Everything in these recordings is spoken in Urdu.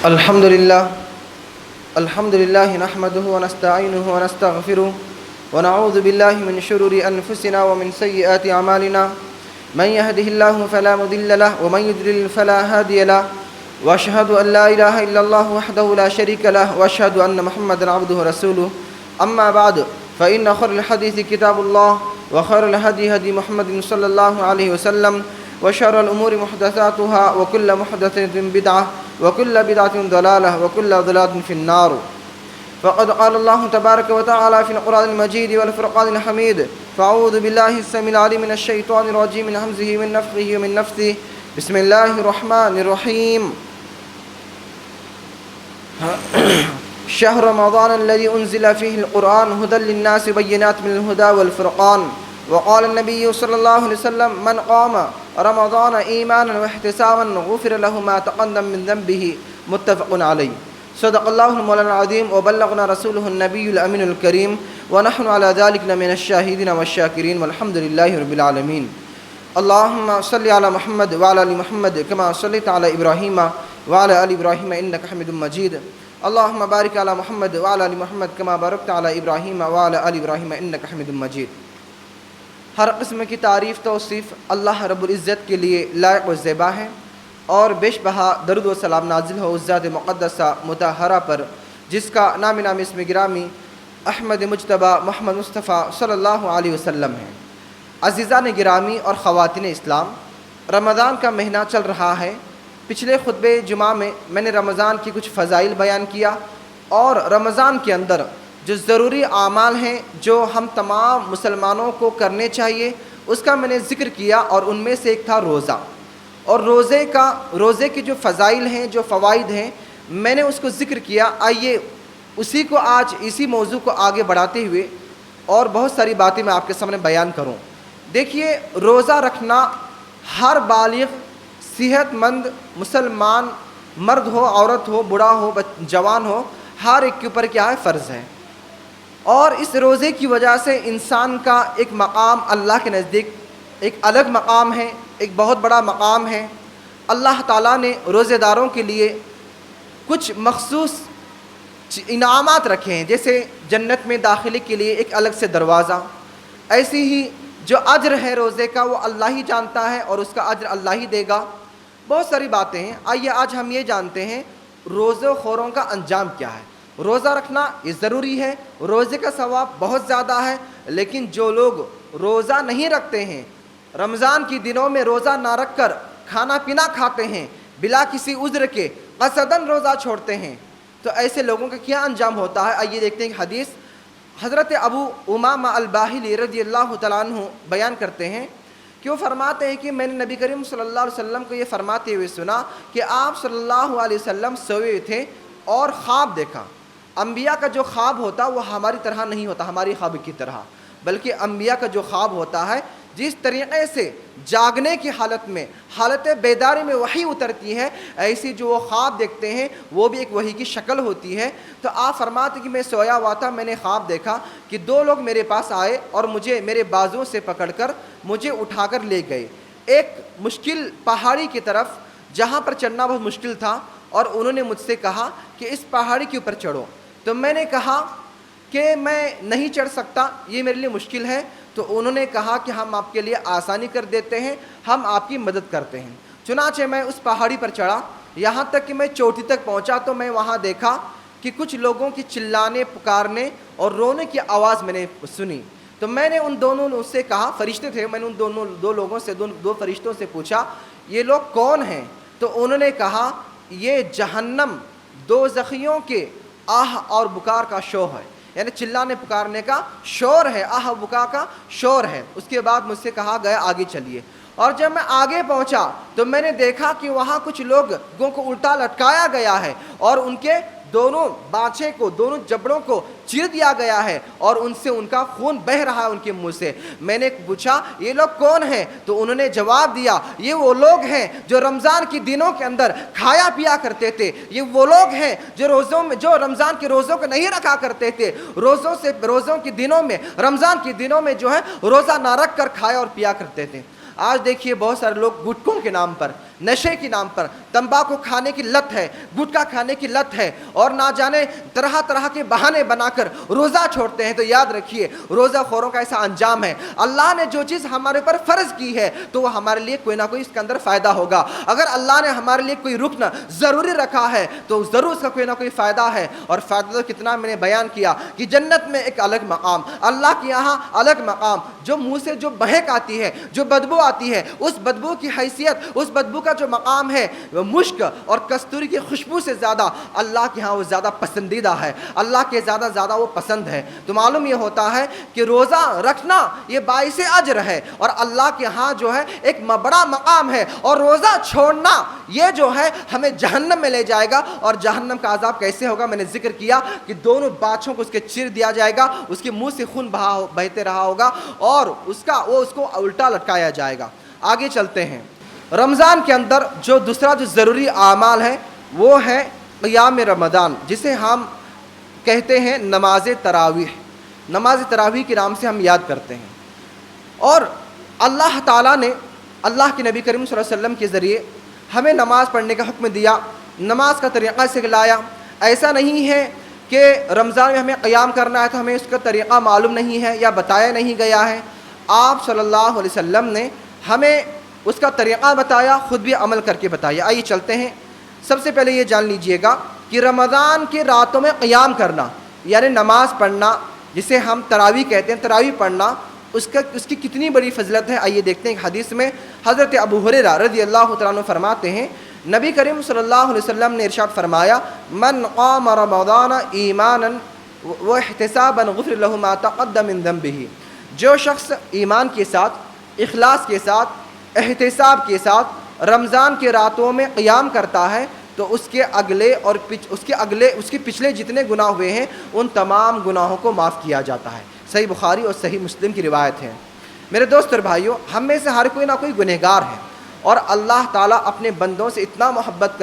الحمد لله نحمده ونستعينه ونستغفره ونعوذ بالله من شرور أنفسنا ومن سيئات أعمالنا من يهده الله فلا مضل له ومن يضلل فلا هادي له وأشهد أن لا إله إلا الله وحده لا شريك له وأشهد أن محمدا عبده ورسوله أما بعد فإن خير الحديث كتاب الله وخير الهدي هدي محمد صلى الله عليه وسلم وشر الأمور محدثاتها وكل محدثة بدعة وكل بدعة ضلالة وكل ضلالة في النار. فقد قال الله تبارك وتعالى في القرآن المجيد والفرقان الحميد: فأعوذ بالله السميع العليم من الشيطان الرجيم من همزه من نفخه ومن نفثه. بسم الله الرحمن الرحيم. شهر رمضان الذي أنزل فيه القرآن هدى للناس وبينات من الهدى والفرقان. وقال النبي صلى الله عليه وسلم: من قام رمضان إيمانا واحتسابا غفر له ما تقدم من ذنبه. متفق عليه. صدق الله المولانا العظيم وبلغنا رسوله النبي الأمين الكريم ونحن على ذلك لمن الشاهدين والشاكرين والحمد لله رب العالمين. اللهم صل على محمد وعلى آل محمد كما صليت على إبراهيم وعلى آل إبراهيم إنك حميد مجيد. اللهم بارك على محمد وعلى آل محمد كما باركت على إبراهيم وعلى آل إبراهيم إنك حميد مجيد. ہر قسم کی تعریف توصیف اللہ رب العزت کے لیے لائق و زیبا ہے، اور بیش بہا درود و سلام نازل ہو اس ذات مقدسہ مطہرہ پر جس کا نام اسم گرامی احمد مجتبیٰ محمد مصطفیٰ صلی اللہ علیہ وسلم ہے. عزیزان گرامی اور خواتین اسلام، رمضان کا مہینہ چل رہا ہے. پچھلے خطبے جمعہ میں نے رمضان کی کچھ فضائل بیان کیا، اور رمضان کے اندر جو ضروری اعمال ہیں جو ہم تمام مسلمانوں کو کرنے چاہیے اس کا میں نے ذکر کیا، اور ان میں سے ایک تھا روزہ. اور روزے کی جو فضائل ہیں، جو فوائد ہیں، میں نے اس کو ذکر کیا. آئیے اسی کو آج اسی موضوع کو آگے بڑھاتے ہوئے اور بہت ساری باتیں میں آپ کے سامنے بیان کروں. دیکھیے، روزہ رکھنا ہر بالغ صحت مند مسلمان، مرد ہو عورت ہو بوڑھا ہو جوان ہو، ہر ایک کے اوپر کیا ہے؟ فرض ہے. اور اس روزے کی وجہ سے انسان کا ایک مقام اللہ کے نزدیک ایک الگ مقام ہے، ایک بہت بڑا مقام ہے. اللہ تعالیٰ نے روزے داروں کے لیے کچھ مخصوص انعامات رکھے ہیں، جیسے جنت میں داخلے کے لیے ایک الگ سے دروازہ. ایسی ہی جو اجر ہے روزے کا وہ اللہ ہی جانتا ہے، اور اس کا اجر اللہ ہی دے گا. بہت ساری باتیں ہیں. آئیے آج ہم یہ جانتے ہیں روزہ خوروں کا انجام کیا ہے. روزہ رکھنا یہ ضروری ہے، روزے کا ثواب بہت زیادہ ہے، لیکن جو لوگ روزہ نہیں رکھتے ہیں، رمضان کی دنوں میں روزہ نہ رکھ کر کھانا پینا کھاتے ہیں، بلا کسی عذر کے قصداً روزہ چھوڑتے ہیں، تو ایسے لوگوں کا کیا انجام ہوتا ہے. آئیے دیکھتے ہیں. حدیث حضرت ابو امامہ الباہلی رضی اللہ تعالیٰ عنہ بیان کرتے ہیں کہ وہ فرماتے ہیں کہ میں نے نبی کریم صلی اللہ علیہ وسلم کو یہ فرماتے ہوئے سنا کہ آپ صلی اللہ علیہ وسلم سوئے تھے اور خواب دیکھا. انبیاء کا جو خواب ہوتا وہ ہماری طرح نہیں ہوتا، ہماری خواب کی طرح، بلکہ انبیاء کا جو خواب ہوتا ہے جس طریقے سے جاگنے کی حالت میں، حالت بیداری میں وحی اترتی ہے، ایسی جو وہ خواب دیکھتے ہیں وہ بھی ایک وحی کی شکل ہوتی ہے. تو آپ فرماتے کہ میں سویا ہوا تھا، میں نے خواب دیکھا کہ دو لوگ میرے پاس آئے اور مجھے میرے بازوؤں سے پکڑ کر مجھے اٹھا کر لے گئے ایک مشکل پہاڑی کی طرف جہاں پر چڑھنا بہت مشکل تھا، اور انہوں نے مجھ سے کہا کہ اس پہاڑی کے اوپر چڑھو. تو میں نے کہا کہ میں نہیں چڑھ سکتا، یہ میرے لیے مشکل ہے. تو انہوں نے کہا کہ ہم آپ کے لیے آسانی کر دیتے ہیں، ہم آپ کی مدد کرتے ہیں. چنانچہ میں اس پہاڑی پر چڑھا، یہاں تک کہ میں چوٹی تک پہنچا تو میں وہاں دیکھا کہ کچھ لوگوں کی چلانے، پکارنے اور رونے کی آواز میں نے سنی. تو میں نے ان دونوں سے کہا، فرشتے تھے، میں نے ان دو لوگوں سے دو فرشتوں سے پوچھا یہ لوگ کون ہیں؟ تو انہوں نے کہا یہ جہنم دوزخیوں کے آہ اور بکار کا شور ہے، یعنی چلانے پکارنے کا شور ہے، آہ بکا کا شور ہے. اس کے بعد مجھ سے کہا گیا آگے چلیے. اور جب میں آگے پہنچا تو میں نے دیکھا کہ وہاں کچھ لوگوں کو الٹا لٹکایا گیا ہے، اور ان کے دونوں بانچھے کو، دونوں جبڑوں کو چیر دیا گیا ہے، اور ان سے ان کا خون بہہ رہا ہے ان کے منہ سے. میں نے پوچھا یہ لوگ کون ہیں؟ تو انہوں نے جواب دیا یہ وہ لوگ ہیں جو رمضان کی دنوں کے اندر کھایا پیا کرتے تھے، یہ وہ لوگ ہیں جو رمضان کے روزوں کو نہیں رکھا کرتے تھے، روزوں کی دنوں میں، رمضان کی دنوں میں جو ہے روزہ نہ رکھ کر کھایا اور پیا کرتے تھے. آج دیکھیے بہت سارے لوگ گٹکوں کے نام پر نشے کے نام پر تمباکو کھانے کی لت ہے، گٹکا کھانے کی لت ہے، اور نہ جانے طرح طرح کے بہانے بنا کر روزہ چھوڑتے ہیں، تو یاد رکھیے روزہ خوروں کا ایسا انجام ہے۔ اللہ نے جو چیز ہمارے اوپر فرض کی ہے تو وہ ہمارے لیے کوئی نہ کوئی اس کے اندر فائدہ ہوگا۔ اگر اللہ نے ہمارے لیے کوئی رکن ضروری رکھا ہے تو ضرور اس کا کوئی نہ کوئی فائدہ ہے، اور فائدہ تو کتنا میں نے بیان کیا کہ جنت میں ایک الگ مقام، اللہ کے یہاں الگ مقام، جو منہ سے جو مہک آتی ہے، جو بدبو آتی ہے، اس بدبو کی حیثیت، اس بدبو کا جو مقام ہے وہ مشک اور کستوری کی خوشبو سے زیادہ اللہ کے ہاں وہ زیادہ پسندیدہ ہے، اللہ کے زیادہ وہ پسند ہے۔ تو معلوم یہ ہوتا ہے کہ روزہ رکھنا یہ باعث اجر ہے اور اللہ کے ہاں جو ہے ایک بڑا مقام ہے، اور روزہ چھوڑنا یہ جو ہے ہمیں جہنم میں لے جائے گا، اور جہنم کا عذاب کیسے ہوگا میں نے ذکر کیا کہ دونوں بادشاہوں کو اس کے چیر دیا جائے گا، اس کے منہ سے خون بہتے رہا ہوگا، اور اس کو الٹا لٹکایا جائے گا۔ آگے چلتے ہیں۔ رمضان کے اندر جو دوسرا جو ضروری اعمال ہے وہ ہے قیام رمضان، جسے ہم کہتے ہیں نماز تراویح۔ نماز تراویح کے نام سے ہم یاد کرتے ہیں، اور اللہ تعالیٰ نے اللہ کے نبی کریم صلی اللہ علیہ وسلم کے ذریعے ہمیں نماز پڑھنے کا حکم دیا، نماز کا طریقہ سکھلایا۔ ایسا نہیں ہے کہ رمضان میں ہمیں قیام کرنا ہے تو ہمیں اس کا طریقہ معلوم نہیں ہے یا بتایا نہیں گیا ہے۔ آپ صلی اللہ علیہ وسلم نے ہمیں اس کا طریقہ بتایا، خود بھی عمل کر کے بتایا۔ آئیے چلتے ہیں۔ سب سے پہلے یہ جان لیجئے گا کہ رمضان کی راتوں میں قیام کرنا یعنی نماز پڑھنا، جسے ہم تراویح کہتے ہیں، تراویح پڑھنا، اس کی کتنی بڑی فضیلت ہے۔ آئیے دیکھتے ہیں۔ ایک حدیث میں حضرت ابو ہریرہ رضی اللہ تعالیٰ عنہ فرماتے ہیں، نبی کریم صلی اللہ علیہ وسلم نے ارشاد فرمایا، من قام رمضان ایمانا واحتسابا غفر له ما تقدم من ذنبه۔ جو شخص ایمان کے ساتھ، اخلاص کے ساتھ، احتساب کے ساتھ رمضان کے راتوں میں قیام کرتا ہے تو اس کے پچھلے جتنے گناہ ہوئے ہیں ان تمام گناہوں کو معاف کیا جاتا ہے۔ صحیح بخاری اور صحیح مسلم کی روایت ہے۔ میرے دوست اور بھائیوں، ہم میں سے ہر کوئی نہ کوئی گنہگار ہے، اور اللہ تعالیٰ اپنے بندوں سے اتنا محبت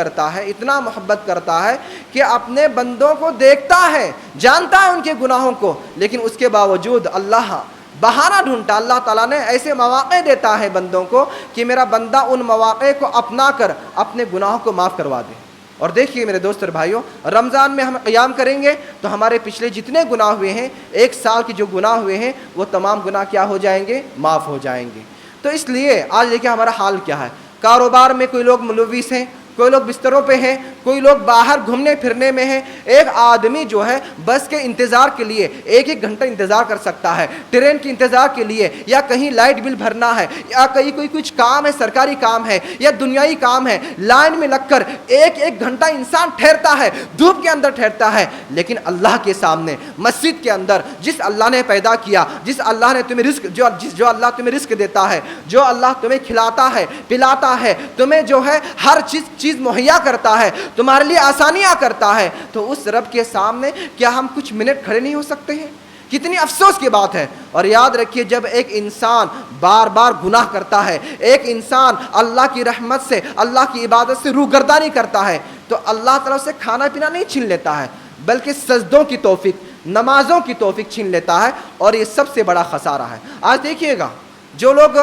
کرتا ہے کہ اپنے بندوں کو دیکھتا ہے، جانتا ہے ان کے گناہوں کو، لیکن اس کے باوجود اللہ بہانہ ڈھونڈتا، اللہ تعالیٰ نے ایسے مواقع دیتا ہے بندوں کو کہ میرا بندہ ان مواقع کو اپنا کر اپنے گناہوں کو معاف کروا دے۔ اور دیکھیے میرے دوست اور بھائیوں، رمضان میں ہم قیام کریں گے تو ہمارے پچھلے جتنے گناہ ہوئے ہیں، ایک سال کے جو گناہ ہوئے ہیں وہ تمام گناہ کیا ہو جائیں گے؟ معاف ہو جائیں گے۔ تو اس لیے آج دیکھیں ہمارا حال کیا ہے۔ کاروبار میں کوئی لوگ ملوث ہیں، کوئی لوگ بستروں پہ ہیں، کوئی لوگ باہر گھومنے پھرنے میں ہیں۔ ایک آدمی جو ہے بس کے انتظار کے لیے ایک گھنٹہ انتظار کر سکتا ہے، ٹرین کے انتظار کے لیے، یا کہیں لائٹ بل بھرنا ہے، یا کہیں کوئی کچھ کام ہے، سرکاری کام ہے یا دنیائی کام ہے، لائن میں لگ کر ایک گھنٹہ انسان ٹھہرتا ہے، دھوپ کے اندر ٹھہرتا ہے۔ لیکن اللہ کے سامنے مسجد کے اندر جس اللہ نے پیدا کیا، جس اللہ نے تمہیں رزق، جو اللہ تمہیں رزق دیتا ہے، جو اللہ تمہیں کھلاتا ہے، پلاتا ہے، تمہیں جو ہے ہر چیز مہیا کرتا ہے، تمہارے لیے آسانیاں کرتا ہے، تو اس رب کے سامنے کیا ہم کچھ منٹ کھڑے نہیں ہو سکتے ہیں؟ کتنی افسوس کی بات ہے۔ اور یاد رکھیے، جب ایک انسان بار بار گناہ کرتا ہے، ایک انسان اللہ کی رحمت سے، اللہ کی عبادت سے روگردانی کرتا ہے، تو اللہ تعالیٰ سے کھانا پینا نہیں چھین لیتا ہے، بلکہ سجدوں کی توفیق، نمازوں کی توفیق چھین لیتا ہے، اور یہ سب سے بڑا خسارہ ہے۔ آج دیکھیے گا، جو لوگ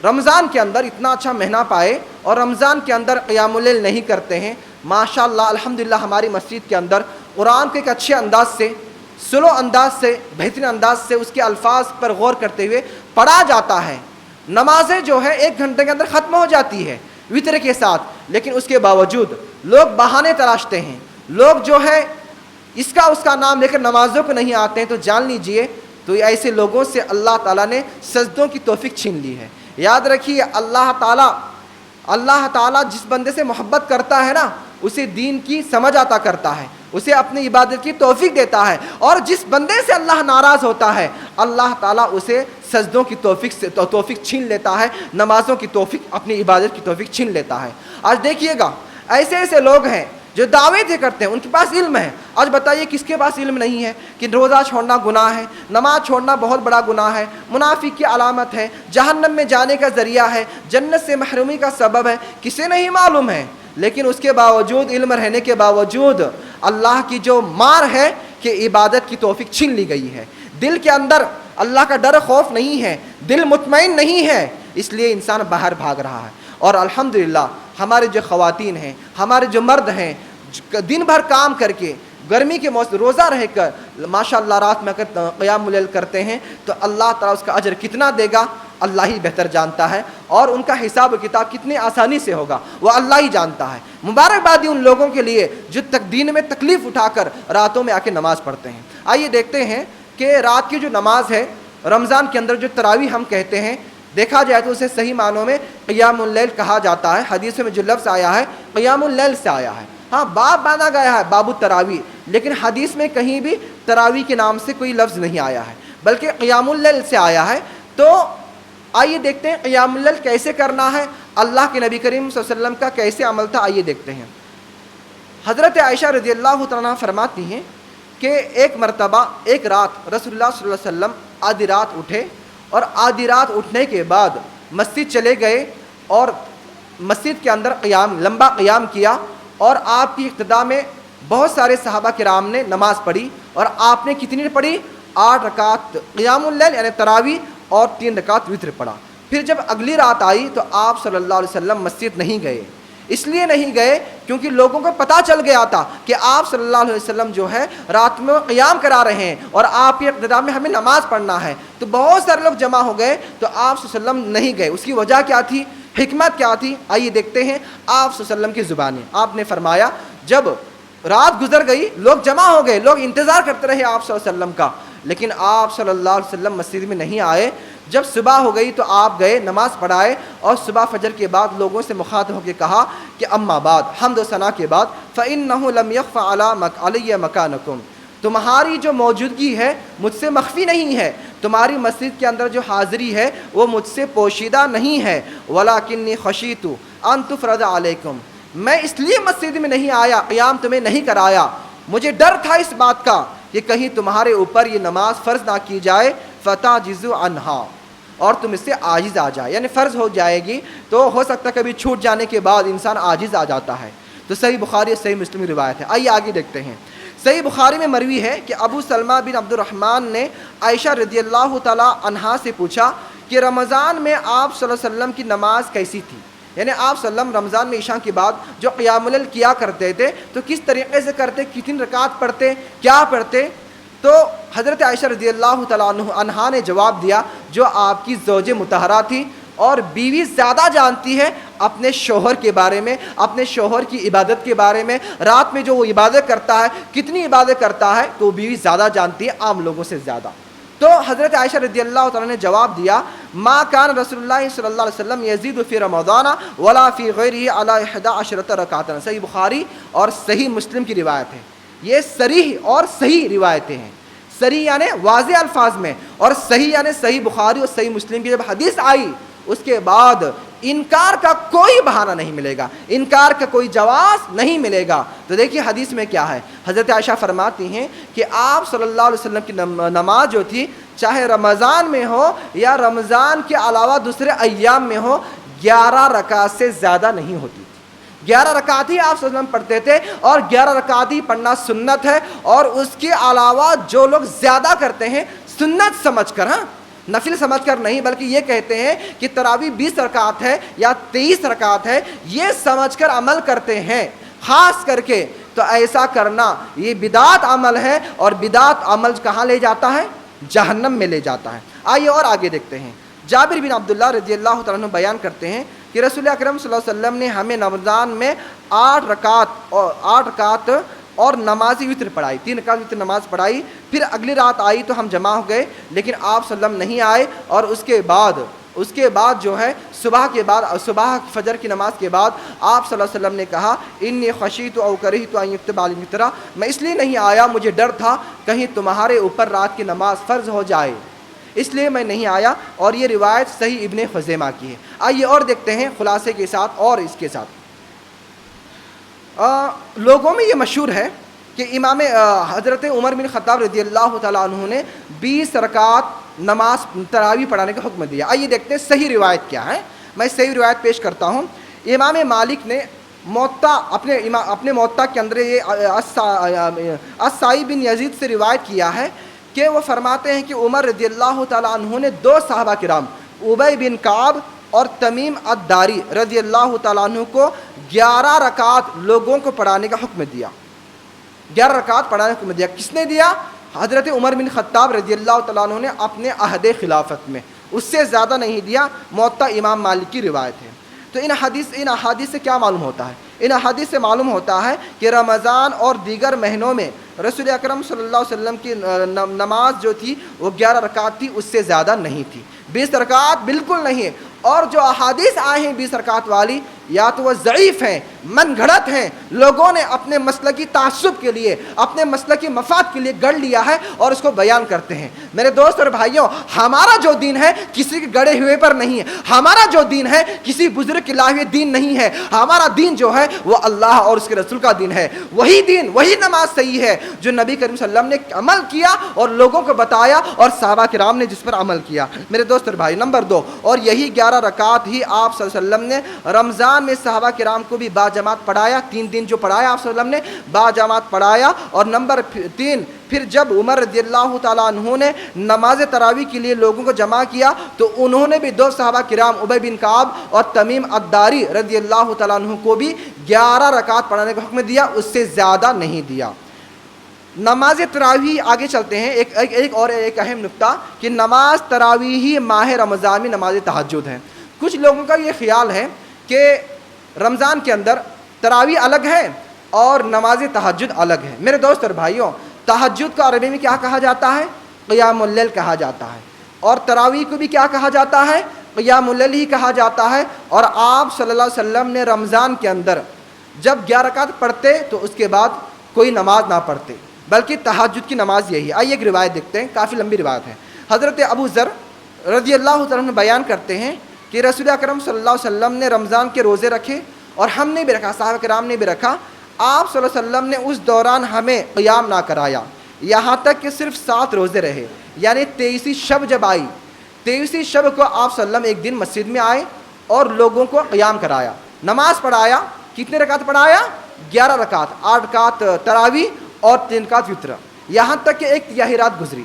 رمضان کے اندر اتنا اچھا مہینہ پائے اور رمضان کے اندر قیام اللیل نہیں کرتے ہیں، ماشاءاللہ الحمدللہ ہماری مسجد کے اندر قرآن کو ایک اچھے انداز سے، سلو انداز سے، بہترین انداز سے اس کے الفاظ پر غور کرتے ہوئے پڑھا جاتا ہے۔ نمازیں جو ہے 1 گھنٹے کے اندر ختم ہو جاتی ہے وتر کے ساتھ، لیکن اس کے باوجود لوگ بہانے تراشتے ہیں، لوگ جو ہے اس کا نام لے کر نمازوں کو نہیں آتے ہیں، تو جان لیجئے تو ایسے لوگوں سے اللہ تعالیٰ نے سجدوں کی توفیق چھین لی ہے۔ یاد رکھیے، اللہ تعالیٰ جس بندے سے محبت کرتا ہے نا، اسے دین کی سمجھ عطا کرتا ہے، اسے اپنی عبادت کی توفیق دیتا ہے، اور جس بندے سے اللہ ناراض ہوتا ہے، اللہ تعالیٰ اسے سجدوں کی توفیق چھین لیتا ہے، نمازوں کی توفیق، اپنی عبادت کی توفیق چھین لیتا ہے۔ آج دیکھیے گا، ایسے لوگ ہیں جو دعوے دے کرتے ہیں، ان کے پاس علم ہے۔ آج بتائیے کس کے پاس علم نہیں ہے کہ روزہ چھوڑنا گناہ ہے، نماز چھوڑنا بہت بڑا گناہ ہے، منافق کی علامت ہے، جہنم میں جانے کا ذریعہ ہے، جنت سے محرومی کا سبب ہے، کسے نہیں معلوم ہے؟ لیکن اس کے باوجود، علم رہنے کے باوجود، اللہ کی جو مار ہے کہ عبادت کی توفیق چھین لی گئی ہے۔ دل کے اندر اللہ کا ڈر خوف نہیں ہے، دل مطمئن نہیں ہے، اس لیے انسان باہر بھاگ رہا ہے۔ اور الحمدللہ ہمارے جو خواتین ہیں، ہمارے جو مرد ہیں، دن بھر کام کر کے گرمی کے موسم روزہ رہ کر ماشاءاللہ رات میں اگر قیام اللیل کرتے ہیں تو اللہ تعالیٰ اس کا اجر کتنا دے گا اللہ ہی بہتر جانتا ہے، اور ان کا حساب و کتاب کتنی آسانی سے ہوگا وہ اللہ ہی جانتا ہے۔ مبارکبادی ان لوگوں کے لیے جو دین میں تکلیف اٹھا کر راتوں میں آ کے نماز پڑھتے ہیں۔ آئیے دیکھتے ہیں کہ رات کی جو نماز ہے رمضان کے اندر جو تراویح ہم کہتے ہیں، دیکھا جائے تو اسے صحیح معنوں میں قیام اللیل کہا جاتا ہے۔ حدیث میں جو لفظ آیا ہے قیام اللیل سے آیا ہے، ہاں باب باندھا گیا ہے باب التراویح، لیکن حدیث میں کہیں بھی تراویح کے نام سے کوئی لفظ نہیں آیا ہے بلکہ قیام اللیل سے آیا ہے۔ تو آئیے دیکھتے ہیں قیام اللیل کیسے کرنا ہے، اللہ کے نبی کریم صلی اللہ علیہ وسلم کا کیسے عمل تھا، آئیے دیکھتے ہیں۔ حضرت عائشہ رضی اللہ تعالیٰ عنہ فرماتی ہیں کہ ایک مرتبہ ایک رات رسول اللہ صلی اللہ علیہ وسلم آدھی رات اٹھے، اور آدھی رات اٹھنے کے بعد مسجد چلے گئے اور مسجد کے اندر لمبا قیام کیا، اور آپ کی اقتداء میں بہت سارے صحابہ کرام نے نماز پڑھی، اور آپ نے کتنی پڑھی؟ 8 رکعت قیام اللیل یعنی تراویح اور 3 رکعت وتر پڑھا۔ پھر جب اگلی رات آئی تو آپ صلی اللہ علیہ وسلم مسجد نہیں گئے، اس لیے نہیں گئے کیونکہ لوگوں کو پتہ چل گیا تھا کہ آپ صلی اللہ علیہ وسلم جو ہے رات میں قیام کرا رہے ہیں اور آپ کی اقتداء میں ہمیں نماز پڑھنا ہے، تو بہت سارے لوگ جمع ہو گئے تو آپ صلی اللہ علیہ وسلم نہیں گئے۔ اس کی وجہ کیا تھی، حکمت کیا تھی، آئیے دیکھتے ہیں آپ صلی اللہ علیہ وسلم کی زبانیں۔ آپ نے فرمایا جب رات گزر گئی لوگ جمع ہو گئے، لوگ انتظار کرتے رہے آپ صلی اللہ علیہ وسلم کا، لیکن آپ صلی اللہ علیہ وسلم مسجد میں نہیں آئے۔ جب صبح ہو گئی تو آپ گئے، نماز پڑھائے، اور صبح فجر کے بعد لوگوں سے مخاطب ہو کے کہا کہ اما بعد، حمد و ثنا کے بعد، فإنه لم يخف علی مکانکم، تمہاری جو موجودگی ہے مجھ سے مخفی نہیں ہے، تمہاری مسجد کے اندر جو حاضری ہے وہ مجھ سے پوشیدہ نہیں ہے، ولکنی خشیت ان تفرض علیکم، میں اس لیے مسجد میں نہیں آیا، قیام تمہیں نہیں کرایا، مجھے ڈر تھا اس بات کا کہ کہیں تمہارے اوپر یہ نماز فرض نہ کی جائے، فتعجزوا عنہا، اور تم اس سے عاجز آ جائے، یعنی فرض ہو جائے گی تو ہو سکتا ہے کبھی چھوٹ جانے کے بعد انسان عاجز آ جاتا ہے۔ تو صحیح بخاری اور صحیح مسلم کی روایت ہے۔ آئیے آگے دیکھتے ہیں۔ صحیح بخاری میں مروی ہے کہ ابو سلمہ بن عبد الرحمن نے عائشہ رضی اللہ تعالی عنہا سے پوچھا کہ رمضان میں آپ صلی اللہ علیہ وسلم کی نماز کیسی تھی، یعنی آپ صلی اللہ علیہ وسلم رمضان میں عشاء کے بعد جو قیام اللیل کیا کرتے تھے تو کس طریقے سے کرتے، کتنی رکعت پڑھتے، کیا پڑھتے؟ تو حضرت عائشہ رضی اللہ تعالیٰ عنہا نے جواب دیا، جو آپ کی زوج مطہرہ تھی اور بیوی زیادہ جانتی ہے اپنے شوہر کے بارے میں، اپنے شوہر کی عبادت کے بارے میں، رات میں جو وہ عبادت کرتا ہے کتنی عبادت کرتا ہے تو بیوی زیادہ جانتی ہے عام لوگوں سے زیادہ۔ تو حضرت عائشہ رضی اللہ تعالیٰ نے جواب دیا، ما کان رسول اللہ صلی اللہ علیہ وسلم یزید فی رمضان ولا فی غیرہ علی 11 رکعۃ، صحیح بخاری اور صحیح مسلم کی روایت ہے۔ یہ صریح اور صحیح روایتیں ہیں، صریح یعنی واضح الفاظ میں، اور صحیح یعنی صحیح بخاری اور صحیح مسلم کی جب حدیث آئی اس کے بعد انکار کا کوئی بہانہ نہیں ملے گا، انکار کا کوئی جواز نہیں ملے گا۔ تو دیکھیے حدیث میں کیا ہے، حضرت عائشہ فرماتی ہیں کہ آپ صلی اللہ علیہ وسلم کی نماز جو تھی چاہے رمضان میں ہو یا رمضان کے علاوہ دوسرے ایام میں ہو 11 رکعت سے زیادہ نہیں ہوتی، 11 رکعت ہی آپ صلی اللہ علیہ وسلم پڑھتے تھے، اور 11 رکعت ہی پڑھنا سنت ہے، اور اس کے علاوہ جو لوگ زیادہ کرتے ہیں سنت سمجھ کر، ہاں نفل سمجھ کر نہیں، بلکہ یہ کہتے ہیں کہ تراویح 20 رکعت ہے یا 23 رکعت ہے یہ سمجھ کر عمل کرتے ہیں خاص کر کے، تو ایسا کرنا یہ بدعت عمل ہے، اور بدعت عمل کہاں لے جاتا ہے؟ جہنم میں لے جاتا ہے۔ آئیے اور آگے دیکھتے ہیں۔ جابر بن عبداللہ رضی اللہ تعالیٰ عنہ بیان کرتے ہیں کہ رسول اکرم صلی اللہ علیہ وسلم نے ہمیں رمضان میں 8 رکعت اور نماز وتر پڑھائی، 3 رکعت وتر نماز پڑھائی۔ پھر اگلی رات آئی تو ہم جمع ہو گئے، لیکن آپ صلی اللہ علیہ وسلم نہیں آئے، اور اس کے بعد جو ہے صبح فجر کی نماز کے بعد آپ صلی اللہ علیہ وسلم نے کہا انی خشیت او کرہت ان یکتب علی وتر، میں اس لیے نہیں آیا، مجھے ڈر تھا کہیں تمہارے اوپر رات کی نماز فرض ہو جائے، اس لیے میں نہیں آیا، اور یہ روایت صحیح ابن خزیمہ کی ہے۔ آئیے اور دیکھتے ہیں خلاصے کے ساتھ، اور اس کے ساتھ لوگوں میں یہ مشہور ہے کہ امام حضرت عمر بن خطاب رضی اللہ تعالیٰ عنہ نے 20 رکعت نماز تراویح پڑھانے کا حکم دیا۔ آئیے دیکھتے ہیں صحیح روایت کیا ہے، میں صحیح روایت پیش کرتا ہوں۔ امام مالک نے اپنے موطا کے اندر یہ السائی بن یزید سے روایت کیا ہے کہ وہ فرماتے ہیں کہ عمر رضی اللہ تعالیٰ عنہ نے 2 صحابہ کرام ابی بن کعب اور تمیم الداری رضی اللہ تعالیٰ عنہ کو 11 رکعت لوگوں کو پڑھانے کا حکم دیا. 11 رکعت پڑھانے کا حکم دیا. کس نے دیا؟ حضرت عمر بن خطاب رضی اللہ تعالیٰ عنہ نے اپنے عہد خلافت میں. اس سے زیادہ نہیں دیا. موطا امام مالک کی روایت ہے. تو ان احادیث سے کیا معلوم ہوتا ہے؟ ان احادیث سے معلوم ہوتا ہے کہ رمضان اور دیگر مہینوں میں رسول اکرم صلی اللہ علیہ وسلم کی نماز جو تھی وہ 11 رکعت تھی، اس سے زیادہ نہیں تھی. 20 رکعت بالکل نہیں. اور جو احادیث آئے ہیں 20 رکعت والی، یا تو وہ ضعیف ہیں، من گھڑت ہیں، لوگوں نے اپنے مسلکی تعصب کے لیے، اپنے مسلکی مفاد کے لیے گڑھ لیا ہے اور اس کو بیان کرتے ہیں. میرے دوست اور بھائیوں، ہمارا جو دین ہے کسی کے گڑھے ہوئے پر نہیں ہے. ہمارا جو دین ہے کسی بزرگ کے لائے ہوئے دین نہیں ہے. ہمارا دین جو ہے وہ اللہ اور اس کے رسول کا دین ہے. وہی دین، وہی نماز صحیح ہے جو نبی کریم صلی اللہ علیہ وسلم نے عمل کیا اور لوگوں کو بتایا اور صحابہ کرام نے جس پر عمل کیا. میرے دوست اور بھائی، نمبر 2، اور یہی 11 رکعت ہی آپ صلی اللہ علیہ وسلم نے رمضان میں صحابہ کرام کو بھی باجماعت پڑھایا. 3 دن جو پڑھایا آپ صلی اللہ علیہ وسلم نے باجماعت پڑھایا. اور نمبر 3، پھر جب عمر رضی اللہ تعالیٰ عنہ نے نماز تراویح کے لیے لوگوں کو جمع کیا تو انہوں نے بھی 2 صحابہ کرام ابی بن کعب اور تمیم الداری رضی اللہ تعالیٰ عنہ کو بھی 11 رکعت پڑھانے کا حکم دیا، اس سے زیادہ نہیں دیا. نماز تراویح، آگے چلتے ہیں. ایک اہم نکتہ کہ نماز تراویح ہی ماہ رمضان میں نماز تہجد ہے. کچھ لوگوں کا یہ خیال ہے کہ رمضان کے اندر تراویح الگ ہے اور نماز تہجد الگ ہے. میرے دوست اور بھائیوں، تہجد کو عربی میں کیا کہا جاتا ہے؟ قیام اللیل کہا جاتا ہے. اور تراویح کو بھی کیا کہا جاتا ہے؟ قیام اللیل ہی کہا جاتا ہے. اور آپ صلی اللہ علیہ وسلم نے رمضان کے اندر جب 11 رکعت پڑھتے تو اس کے بعد کوئی نماز نہ پڑھتے، بلکہ تہجد کی نماز یہی. آئیے ایک روایت دیکھتے ہیں، کافی لمبی روایت ہے. حضرت ابو ذر رضی اللہ تعالیٰ عنہ بیان کرتے ہیں کہ رسول اکرم صلی اللہ علیہ وسلم نے رمضان کے روزے رکھے اور ہم نے بھی رکھا، صحابہ کرام نے بھی رکھا. آپ صلی اللہ علیہ وسلم نے اس دوران ہمیں قیام نہ کرایا، یہاں تک کہ صرف 7 روزے رہے. یعنی 23ویں شب جب آئی، 23ویں شب کو آپ صلی اللہ علیہ وسلم ایک دن مسجد میں آئے اور لوگوں کو قیام کرایا، نماز پڑھایا. کتنے رکعت پڑھایا؟ 11 رکعت، 8 رکعت تراویح اور 3 رکعت وتر. یہاں تک کہ 1/3 رات گزری.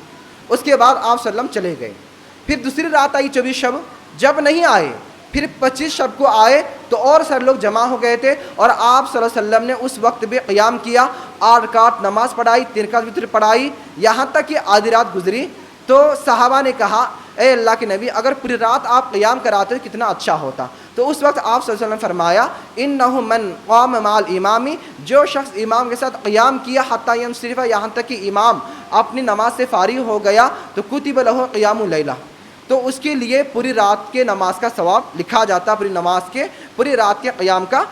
اس کے بعد آپ صلی اللہ علیہ وسلم چلے گئے. پھر دوسری رات آئی 24 شب، جب نہیں آئے پھر 25 شب کو آئے تو اور سارے لوگ جمع ہو گئے تھے اور آپ صلی اللہ علیہ وسلم نے اس وقت بھی قیام کیا. 8 رکعت نماز پڑھائی، 3 رکعت وتر پڑھائی، یہاں تک کہ آدھی رات گزری. تو صحابہ نے کہا اے اللہ کے نبی، اگر پوری رات آپ قیام کراتے تو کتنا اچھا ہوتا. تو اس وقت آپ صلی اللہ علیہ وسلم نے فرمایا انہ من قام مع الامام، جو شخص امام کے ساتھ قیام کیا حتی ینصرف، یہاں تک کہ امام اپنی نماز سے فارغ ہو گیا، تو کتب لہ قیام اللیلہ، تو اس کے لیے پوری رات کے نماز کا ثواب لکھا جاتا ہے، پوری رات کے قیام کا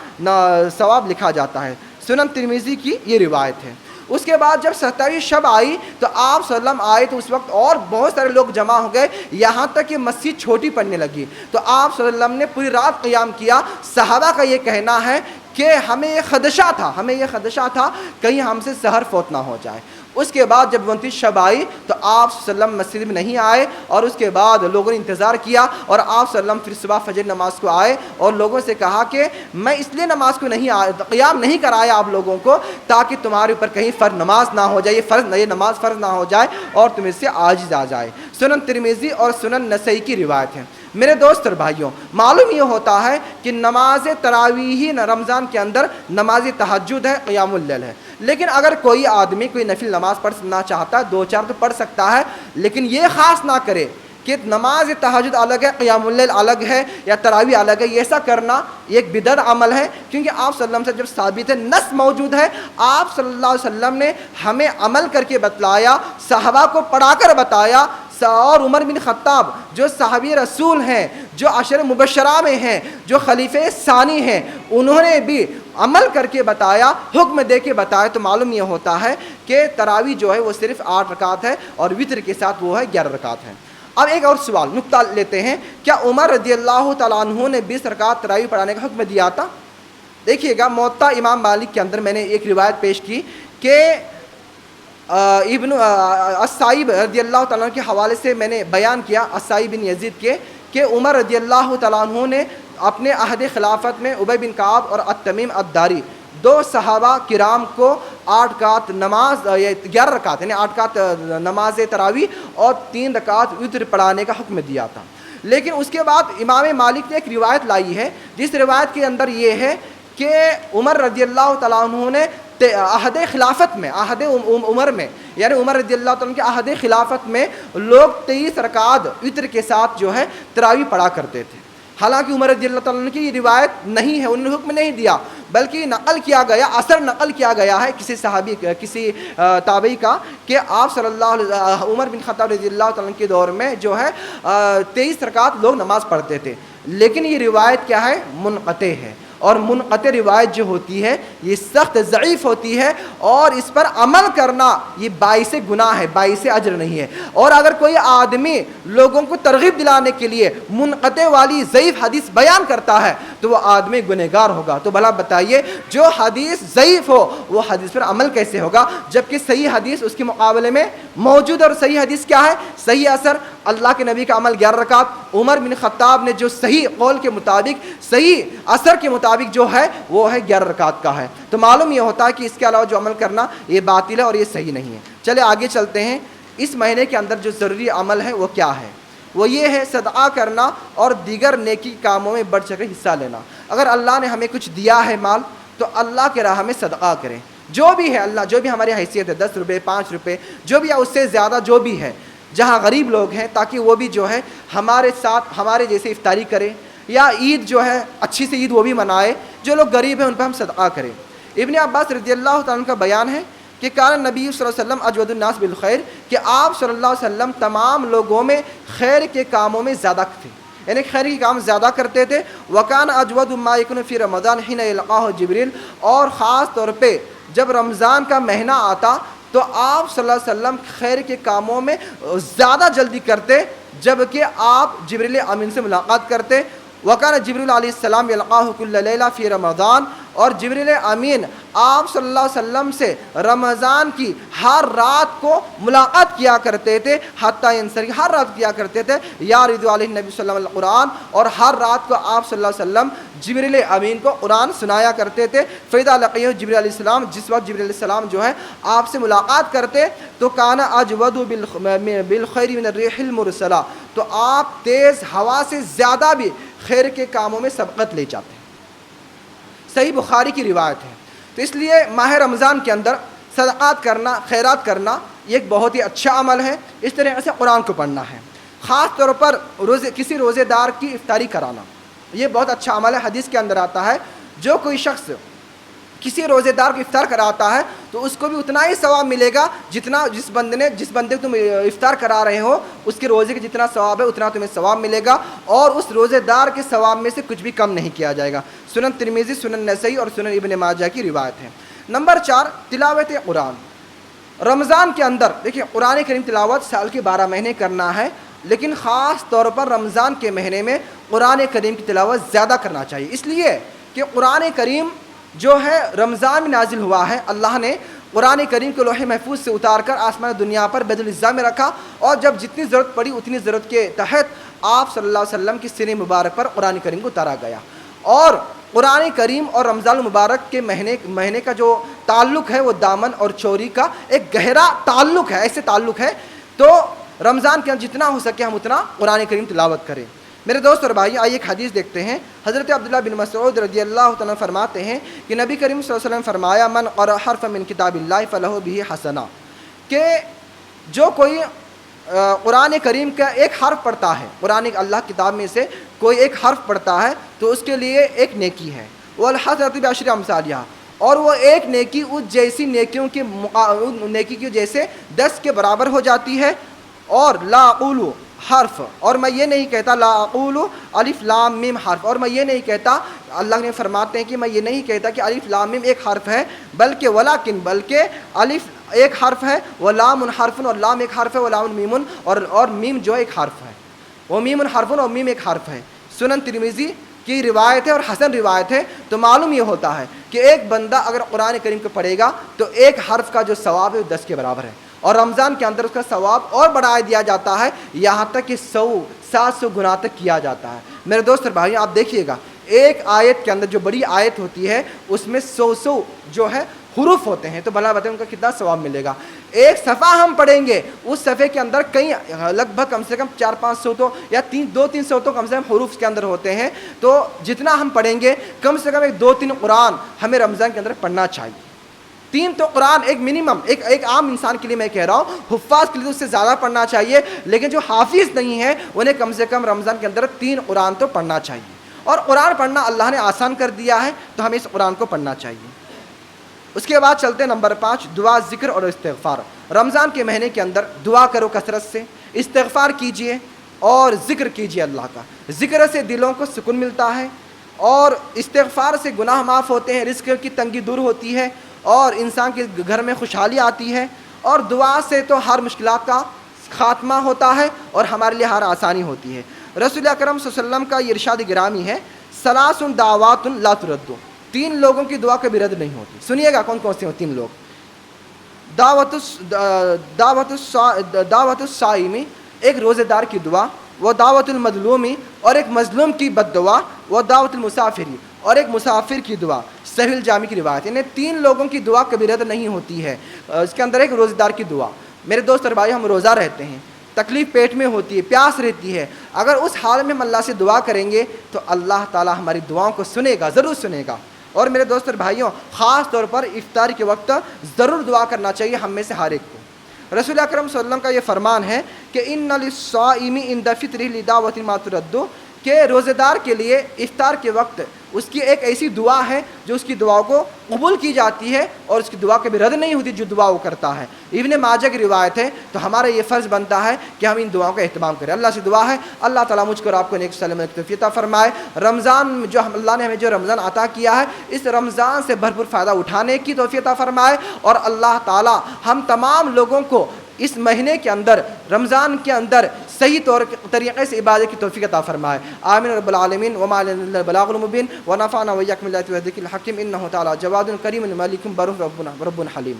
ثواب لکھا جاتا ہے. سنن ترمذی کی یہ روایت ہے. اس کے بعد جب 27ویں شب آئی تو آپ صلی اللہ علیہ وسلم آئے تو اس وقت اور بہت سارے لوگ جمع ہو گئے، یہاں تک کہ مسجد چھوٹی پڑنے لگی. تو آپ صلی اللہ علیہ وسلم نے پوری رات قیام کیا. صحابہ کا یہ کہنا ہے کہ ہمیں یہ خدشہ تھا کہیں ہم سے سحر فوت نہ ہو جائے. اس کے بعد جب 29 شب آئی تو آپ صلی اللہ علیہ وسلم مسجد میں نہیں آئے اور اس کے بعد لوگوں نے انتظار کیا اور آپ صلی اللہ علیہ وسلم پھر صبح فجر نماز کو آئے اور لوگوں سے کہا کہ میں اس لیے نماز کو قیام نہیں کرایا آپ لوگوں کو تاکہ تمہارے اوپر کہیں فرض نماز نہ ہو جائے، یہ نماز فرض نہ ہو جائے اور تم اس سے عاجز آ جائے. سنن ترمذی اور سنن نسائی کی روایت ہے. میرے دوست اور بھائیوں، معلوم یہ ہوتا ہے کہ نماز تراویح رمضان کے اندر نماز تہجد ہے، قیام اللیل ہے. لیکن اگر کوئی آدمی کوئی نفل نماز پڑھنا چاہتا ہے 2-4 تو پڑھ سکتا ہے، لیکن یہ خاص نہ کرے کہ نماز تہجد الگ ہے، قیام اللیل الگ ہے یا تراویح الگ ہے. یہ ایسا کرنا یہ ایک بدعت عمل ہے، کیونکہ آپ صلی اللہ علیہ وسلم سے جب ثابت ہے، نص موجود ہے، آپ صلی اللہ علیہ وسلم نے ہمیں عمل کر کے بتلایا، صحابہ کو پڑھا کر بتایا. اور عمر بن خطاب جو صحابی رسول ہیں، جو عشر مبشرہ میں ہیں، جو خلیفہ ثانی ہیں، انہوں نے بھی عمل کر کے بتایا، حکم دے کے بتایا. تو معلوم یہ ہوتا ہے کہ تراویح جو ہے وہ صرف 8 رکعت ہے اور وتر کے ساتھ وہ ہے 11 رکعت ہے. اب ایک اور سوال نکتہ لیتے ہیں، کیا عمر رضی اللہ تعالیٰ عنہ نے 20 رکعت تراویح پڑھانے کا حکم دیا تھا؟ دیکھیے گا موطا امام مالک کے اندر میں نے ایک روایت پیش کی کہ ابن السائب رضی اللہ تعالیٰ عنہ کے حوالے سے میں نے بیان کیا، السائب بن یزید کے، کہ عمر رضی اللہ تعالیٰ عنہ نے اپنے عہد خلافت میں ابی بن کعب اور التمیم الداری 2 صحابہ کرام کو 8 رکعت نماز 11 رکعت یعنی 8 رکعت نماز تراویح اور 3 رکعت وتر پڑھانے کا حکم دیا تھا. لیکن اس کے بعد امام مالک نے ایک روایت لائی ہے جس روایت کے اندر یہ ہے کہ عمر رضی اللہ تعالیٰ عنہ نے عہد خلافت میں، عہد عمر میں، یعنی عمر رضی اللہ تعالیٰ عنہ کے عہد خلافت میں لوگ 23 رکعت وتر کے ساتھ جو ہے تراویح پڑھا کرتے تھے۔ حالانکہ عمر رضی اللہ تعالیٰ عنہ کی یہ روایت نہیں ہے، انہوں نے حکم نہیں دیا، بلکہ نقل کیا گیا، اثر نقل کیا گیا ہے کسی صحابی، کسی تابعی کا، کہ آپ صلی اللہ علیہ عمر بن خطاب رضی اللہ تعالیٰ عنہ کے دور میں جو ہے 23 رکعت لوگ نماز پڑھتے تھے۔ لیکن یہ روایت کیا ہے؟ منقطع ہے، اور منقطع روایت جو ہوتی ہے یہ سخت ضعیف ہوتی ہے، اور اس پر عمل کرنا یہ باعث گناہ ہے، باعث اجر نہیں ہے۔ اور اگر کوئی آدمی لوگوں کو ترغیب دلانے کے لیے منقطع والی ضعیف حدیث بیان کرتا ہے تو وہ آدمی گنہگار ہوگا۔ تو بھلا بتائیے جو حدیث ضعیف ہو وہ حدیث پر عمل کیسے ہوگا، جبکہ صحیح حدیث اس کے مقابلے میں موجود ہے۔ اور صحیح حدیث کیا ہے؟ صحیح اثر، اللہ کے نبی کا عمل 11 رکعت، عمر بن خطاب نے جو صحیح قول کے مطابق، صحیح اثر کے مطابق جو ہے وہ ہے 11 رکعت کا ہے۔ تو معلوم یہ ہوتا ہے کہ اس کے علاوہ جو عمل کرنا یہ باطل ہے اور یہ صحیح نہیں ہے۔ چلے آگے چلتے ہیں۔ اس مہینے کے اندر جو ضروری عمل ہے وہ کیا ہے؟ وہ یہ ہے صدقہ کرنا اور دیگر نیکی کاموں میں بڑھ چڑھ کر حصہ لینا۔ اگر اللہ نے ہمیں کچھ دیا ہے مال تو اللہ کے راہ میں صدقہ کریں، جو بھی ہے، اللہ جو بھی ہماری حیثیت ہے، 10 روپے 5 روپے جو بھی ہے، اس سے زیادہ جو بھی ہے، جہاں غریب لوگ ہیں تاکہ وہ بھی جو ہے ہمارے ساتھ ہمارے جیسے افطاری کریں، یا عید جو ہے اچھی سے عید وہ بھی منائے، جو لوگ غریب ہیں ان پہ ہم صدقہ کریں۔ ابن عباس رضی اللہ تعالیٰ عنہ کا بیان ہے کہ کان نبی صلی اللہ علیہ وسلم اجود الناس بالخیر، کہ آپ صلی اللہ علیہ وسلم تمام لوگوں میں خیر کے کاموں میں زیادہ تھے، یعنی خیر کے کام زیادہ کرتے تھے۔ وکان اجود ما یکون فی رمضان حین یلقاہ جبریل، اور خاص طور پہ جب رمضان کا مہینہ آتا تو آپ صلی اللہ علیہ وسلم خیر کے کاموں میں زیادہ جلدی کرتے جبکہ آپ جبریل امین سے ملاقات کرتے۔ وکان جبریل علیہ السلام یلقاہ کل لیلہ فی رمضان، اور جبریل امین آپ صلی اللہ علیہ وسلم سے رمضان کی ہر رات کو ملاقات کیا کرتے تھے، حتیٰ ینصرف، ہر رات کیا کرتے تھے، یارد علیہ نبی صلی اللہ علیہ وسلم القرآن، اور ہر رات کو آپ صلی اللہ علیہ وسلم جبریل امین کو قرآن سنایا کرتے تھے۔ فیضا لقیہ جبریل علیہ السلام، جس وقت جبریل علیہ السلام جو ہے آپ سے ملاقات کرتے تو کانا اجود بالخیر من الریح المرسلہ، تو آپ تیز ہوا سے زیادہ بھی خیر کے کاموں میں سبقت لے جاتے ہیں۔ صحیح بخاری کی روایت ہے۔ تو اس لیے ماہ رمضان کے اندر صدقات کرنا، خیرات کرنا یہ ایک بہت ہی اچھا عمل ہے۔ اس طریقے سے قرآن کو پڑھنا ہے، خاص طور پر کسی روزے دار کی افطاری کرانا، یہ بہت اچھا عمل ہے۔ حدیث کے اندر آتا ہے جو کوئی شخص کسی روزے دار کو افطار کراتا ہے تو اس کو بھی اتنا ہی ثواب ملے گا جتنا جس بندے کو تم افطار کرا رہے ہو اس کے روزے کے جتنا ثواب ہے اتنا تمہیں ثواب ملے گا، اور اس روزے دار کے ثواب میں سے کچھ بھی کم نہیں کیا جائے گا۔ سنن ترمذی، سنن نسائی اور سنن ابن ماجہ کی روایت ہے۔ نمبر 4، تلاوت قرآن۔ رمضان کے اندر دیکھیں قرآن کریم تلاوت سال کے 12 مہینے کرنا ہے، لیکن خاص طور پر رمضان کے مہینے میں قرآن کریم کی تلاوت زیادہ کرنا چاہیے، اس لیے کہ قرآن کریم جو ہے رمضان میں نازل ہوا ہے۔ اللہ نے قرآن کریم کو لوح محفوظ سے اتار کر آسمان دنیا پر بیت العزا میں رکھا، اور جب جتنی ضرورت پڑی اتنی ضرورت کے تحت آپ صلی اللہ علیہ وسلم کی سینہ مبارک پر قرآن کریم کو اتارا گیا۔ اور قرآن کریم اور رمضان المبارک کے مہینے کا جو تعلق ہے وہ دامن اور چوری کا ایک گہرا تعلق ہے، ایسے تعلق ہے۔ تو رمضان کے جتنا ہو سکے ہم اتنا قرآن کریم تلاوت کریں۔ میرے دوست اور بھائی، آئیے ایک حدیث دیکھتے ہیں۔ حضرت عبداللہ بن مسعود رضی اللہ تعالیٰ فرماتے ہیں کہ نبی کریم صلی اللہ علیہ وسلم فرمایا من قرأ حرف من کتاب اللہ فلہ بہ حسنہ، کہ جو کوئی قرآن کریم کا ایک حرف پڑھتا ہے، قرآن اللہ کتاب میں سے کوئی ایک حرف پڑھتا ہے تو اس کے لیے ایک نیکی ہے، والحسنۃ بعشر امثالہا، اور وہ ایک نیکی اس جیسی نیکیوں کے نیکی کی جیسے 10 کے برابر ہو جاتی ہے۔ اور لا اقول حرف، اور میں یہ نہیں کہتا، لا اقول الف لام میم حرف، اور میں یہ نہیں کہتا، اللہ نے فرماتے ہیں کہ میں یہ نہیں کہتا کہ الف لام میم ایک حرف ہے، بلکہ الف ایک حرف ہے، ولام حرف، اور لام ایک حرف ہے، ولام میم، اور میم جو ایک حرف ہے، وہ میم حرف اور میم ایک حرف ہے۔ سنن ترمذی کی روایت ہے اور حسن روایت ہے۔ تو معلوم یہ ہوتا ہے کہ ایک بندہ اگر قرآن کریم کو پڑھے گا تو ایک حرف کا جو ثواب ہے وہ 10 کے برابر ہے، اور رمضان کے اندر اس کا ثواب اور بڑھا دیا جاتا ہے، یہاں تک کہ 700 گنا تک کیا جاتا ہے۔ میرے دوست اور بھائی، آپ دیکھیے گا ایک آیت کے اندر جو بڑی آیت ہوتی ہے اس میں 100 جو ہے حروف ہوتے ہیں تو بھلا بتائیں ان کا کتنا ثواب ملے گا. ایک صفحہ ہم پڑھیں گے, اس صفحے کے اندر کئی لگ بھگ کم سے کم 400-500 تو یا 200-300 تو کم سے کم حروف کے اندر ہوتے ہیں. تو جتنا ہم پڑھیں گے کم سے کم 2-3 قرآن ہمیں رمضان کے اندر پڑھنا چاہیے. 3 تو قرآن ایک منیمم, ایک عام انسان کے لیے میں کہہ رہا ہوں, حفاظ کے لیے اس سے زیادہ پڑھنا چاہیے, لیکن جو حافظ نہیں ہے انہیں کم سے کم رمضان کے اندر 3 قرآن تو پڑھنا چاہیے. اور قرآن پڑھنا اللہ نے آسان کر دیا ہے تو ہمیں اس قرآن کو پڑھنا چاہیے. اس کے بعد چلتے ہیں نمبر 5, دعا, ذکر اور استغفار. رمضان کے مہینے کے اندر دعا کرو کثرت سے, استغفار کیجئے اور ذکر کیجئے اللہ کا. ذکر سے دلوں کو سکون ملتا ہے اور استغفار سے گناہ معاف ہوتے ہیں, رزق کی تنگی دور ہوتی ہے اور انسان کے گھر میں خوشحالی آتی ہے. اور دعا سے تو ہر مشکلات کا خاتمہ ہوتا ہے اور ہمارے لیے ہر آسانی ہوتی ہے. رسول اکرم صلی اللہ علیہ وسلم کا یہ ارشاد گرامی ہے, ثلاث دعوات لا ترد. 3 لوگوں کی دعا کبھی رد نہیں ہوتی. سنیے گا کون کون سے ہیں 3 لوگ. دعوت الصائمی, ایک روزے دار کی دعا, وہ دعوت المظلومی, اور ایک مظلوم کی بد دعا, وہ دعوت المسافری, اور ایک مسافر کی دعا. صحیح الجامع کی روایت. یعنی 3 لوگوں کی دعا کبھی رد نہیں ہوتی ہے. اس کے اندر ایک روزے دار کی دعا. میرے دوست اور بھائی, ہم روزہ رہتے ہیں, تکلیف پیٹ میں ہوتی ہے, پیاس رہتی ہے, اگر اس حال میں ہم اللہ سے دعا کریں گے تو اللہ تعالی ہماری دعاؤں کو سنے گا, ضرور سنے گا. اور میرے دوست اور بھائیوں, خاص طور پر افطار کے وقت ضرور دعا کرنا چاہیے ہم میں سے ہر ایک کو. رسول اکرم صلی اللہ علیہ وسلم کا یہ فرمان ہے کہ ان للصائم عند فطرہ لدعوۃ ما ترد, کہ روزے دار کے لیے افطار کے وقت اس کی ایک ایسی دعا ہے جو اس کی دعا کو قبول کی جاتی ہے اور اس کی دعا کبھی رد نہیں ہوتی, جو دعا وہ کرتا ہے. ابن ماجہ کی روایت ہے. تو ہمارا یہ فرض بنتا ہے کہ ہم ان دعاؤں کا اہتمام کریں. اللہ سے دعا ہے اللہ تعالیٰ مجھ کو اور آپ کو نیک سالم توفیق عطا فرمائے. رمضان جو اللہ نے ہمیں جو رمضان عطا کیا ہے, اس رمضان سے بھرپور فائدہ اٹھانے کی توفیق عطا فرمائے, اور اللہ تعالیٰ ہم تمام لوگوں کو اس مہینے کے اندر, رمضان کے اندر صحیح طریقے سے عبادت کی توفیق عطا فرمائے. آمین رب العالمین. وما لنا البلاغ المبین ونفعنا وإياكم بالآيات والذكر الحكيم إنه تعالى جواد كريم ملك بر رب حليم.